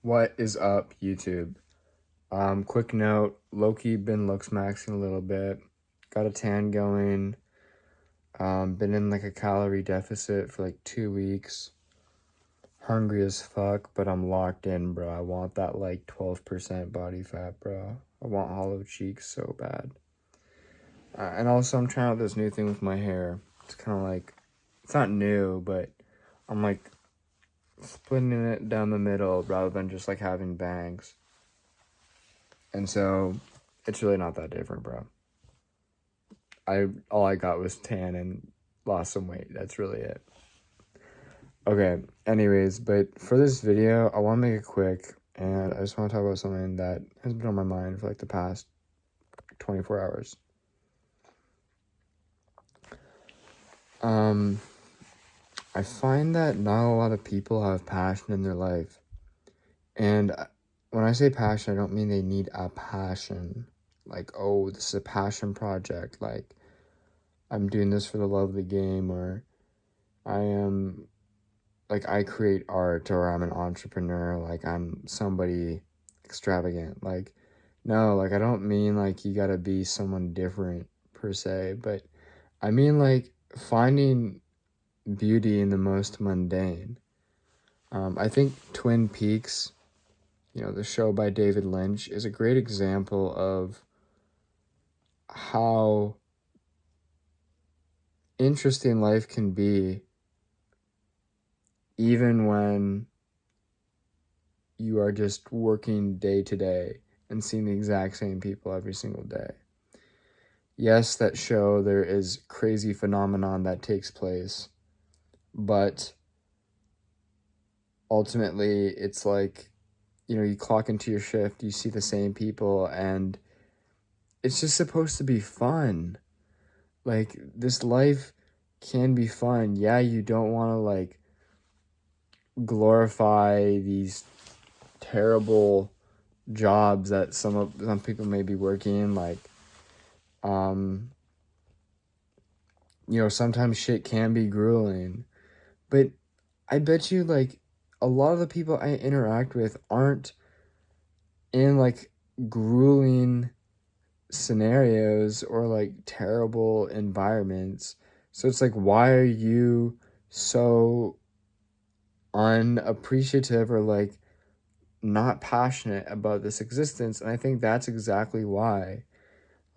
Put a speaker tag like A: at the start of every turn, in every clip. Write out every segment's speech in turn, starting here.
A: What is up, YouTube? Quick note, low-key been looks maxing a little bit. Got a tan going. Been in like a calorie deficit for like 2 weeks. Hungry as fuck, but I'm locked in, bro. I want that like 12% body fat, bro. I want hollow cheeks so bad. And also, I'm trying out this new thing with my hair. It's kind of like, it's not new, but I'm like splitting it down the middle rather than just like having bangs. And so it's really not that different, bro. All I got was tan and lost some weight. That's really it. Okay, anyways, but for this video, I want to make it quick, and I just want to talk about something that has been on my mind for like the past 24 hours. I find that not a lot of people have passion in their life. And when I say passion, I don't mean they need a passion. Like, oh, this is a passion project. Like, I'm doing this for the love of the game, or I create art, or I'm an entrepreneur, like I'm somebody extravagant. Like, no, like I don't mean like you gotta be someone different per se, but I mean like finding beauty in the most mundane. I think Twin Peaks, the show by David Lynch, is a great example of how interesting life can be even when you are just working day to day and seeing the exact same people every single day. Yes, that show, there is crazy phenomenon that takes place, but ultimately it's like, you clock into your shift, you see the same people, and it's just supposed to be fun. Like, this life can be fun. Yeah, you don't want to like glorify these terrible jobs that some people may be working, like um sometimes shit can be grueling, but I bet you like a lot of the people I interact with aren't in like grueling scenarios or like terrible environments. So it's like, why are you so unappreciative or like not passionate about this existence? And I think that's exactly why.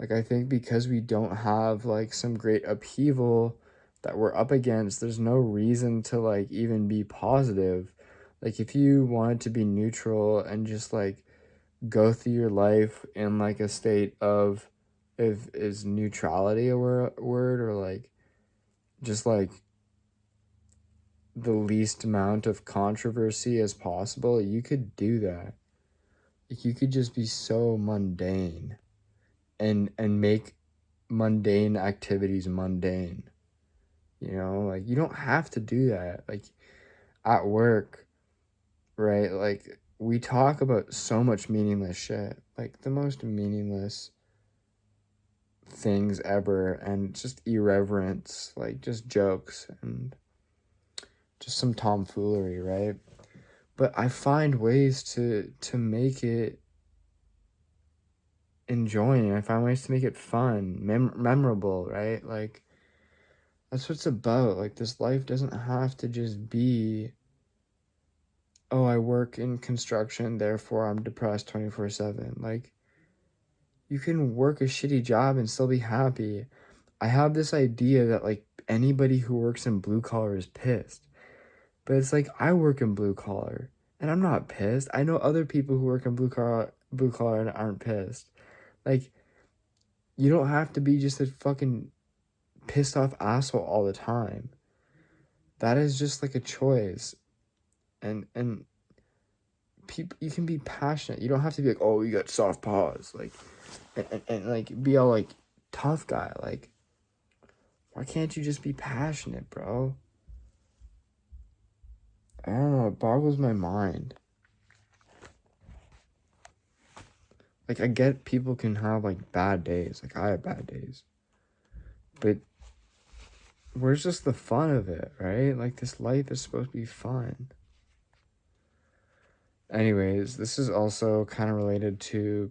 A: Like, I think because we don't have like some great upheaval that we're up against, there's no reason to like even be positive. Like, if you wanted to be neutral and just like go through your life in like a state of, if is neutrality a word, or like just like the least amount of controversy as possible, you could do that. Like, you could just be so mundane and make mundane activities mundane. Like, you don't have to do that. Like, at work, right? Like, we talk about so much meaningless shit, like the most meaningless things ever, and just irreverence, like just jokes and just some tomfoolery, right? But I find ways to make it enjoying. I find ways to make it fun, memorable, right? Like, that's what it's about. Like, this life doesn't have to just be, oh, I work in construction, therefore I'm depressed 24/7. Like, you can work a shitty job and still be happy. I have this idea that, like, anybody who works in blue collar is pissed. But it's like, I work in blue collar and I'm not pissed. I know other people who work in blue collar and aren't pissed. Like, you don't have to be just a fucking pissed off asshole all the time. That is just like a choice. And people, you can be passionate. You don't have to be like, oh, you got soft paws, like, and like be all like tough guy. Like, why can't you just be passionate, bro? I don't know, it boggles my mind. Like, I get people can have like bad days, like I have bad days, but where's just the fun of it, right? Like, this life is supposed to be fun. Anyways, this is also kind of related to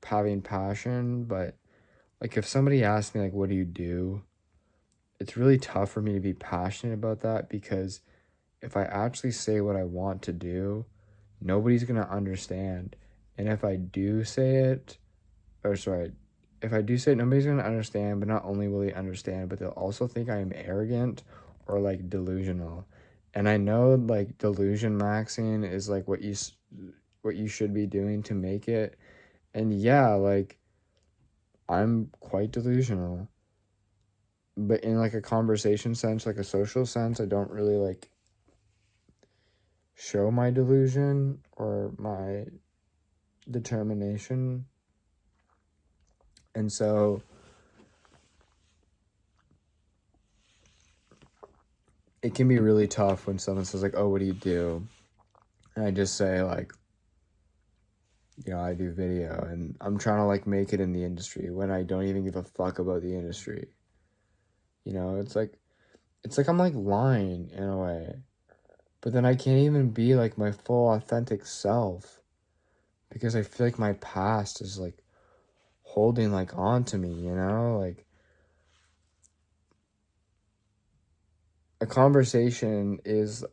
A: having passion, but like if somebody asks me like what do you do? It's really tough for me to be passionate about that because if I actually say what I want to do, nobody's going to understand. And if I do say it, or sorry, if I do say it, nobody's going to understand, but not only will they understand, but they'll also think I am arrogant or like delusional. And I know like delusion maxing is like what you should be doing to make it. And yeah, like I'm quite delusional. But in like a conversation sense, like a social sense, I don't really like show my delusion or my determination. And so it can be really tough when someone says like, "Oh, what do you do?" And I just say like, I do video and I'm trying to like make it in the industry when I don't even give a fuck about the industry. It's like I'm like lying in a way. But then I can't even be like my full authentic self because I feel like my past is like holding like on to me, Like a conversation is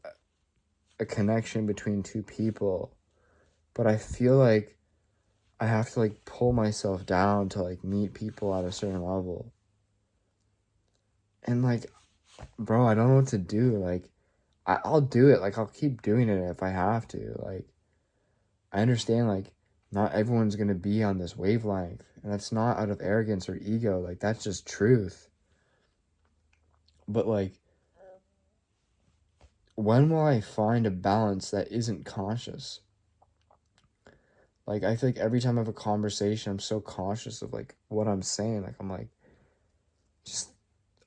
A: a connection between two people, but I feel like I have to like pull myself down to like meet people at a certain level. And like, bro, I don't know what to do. Like, I'll do it. Like, I'll keep doing it if I have to. Like, I understand, like, not everyone's gonna be on this wavelength. And that's not out of arrogance or ego. Like, that's just truth. But, like, when will I find a balance that isn't conscious? Like, I feel like every time I have a conversation, I'm so conscious of, like, what I'm saying. Like, I'm, like, just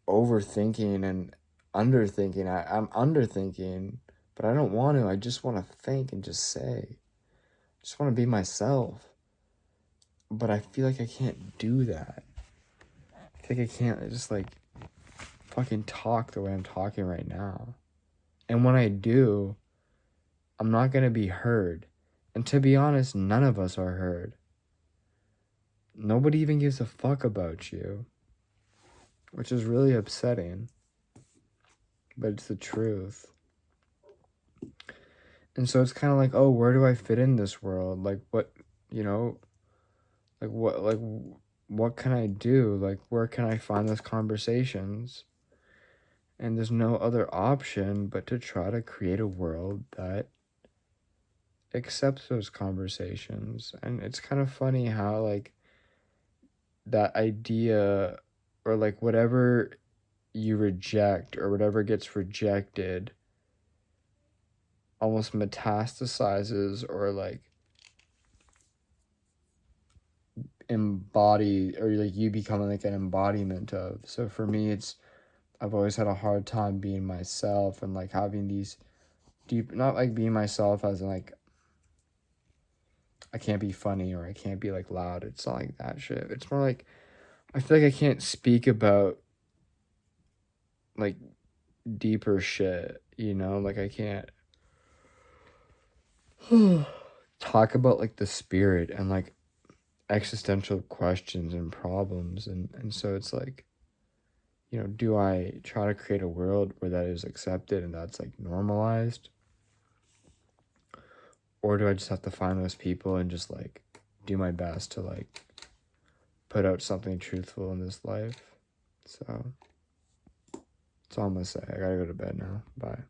A: overthinking and underthinking. I'm underthinking, but I don't want to. I just want to think and just say. I just want to be myself. But I feel like I can't do that. I think I can't just like fucking talk the way I'm talking right now. And when I do, I'm not going to be heard. And to be honest, none of us are heard. Nobody even gives a fuck about you, which is really upsetting. But it's the truth. And so it's kind of like, oh, where do I fit in this world? Like what, like what can I do? Like where can I find those conversations? And there's no other option but to try to create a world that accepts those conversations. And it's kind of funny how like that idea or like whatever you reject or whatever gets rejected almost metastasizes or like embody or like you become like an embodiment of. So for me it's I've always had a hard time being myself and like having these deep, not like being myself as in like I can't be funny or I can't be like loud. It's not like that shit. It's more like I feel like I can't speak about like deeper shit, Like I can't talk about like the spirit and like existential questions and problems and so it's like do I try to create a world where that is accepted and that's like normalized? Or do I just have to find those people and just like do my best to like put out something truthful in this life? So that's all I'm gonna say. I gotta go to bed now. Bye.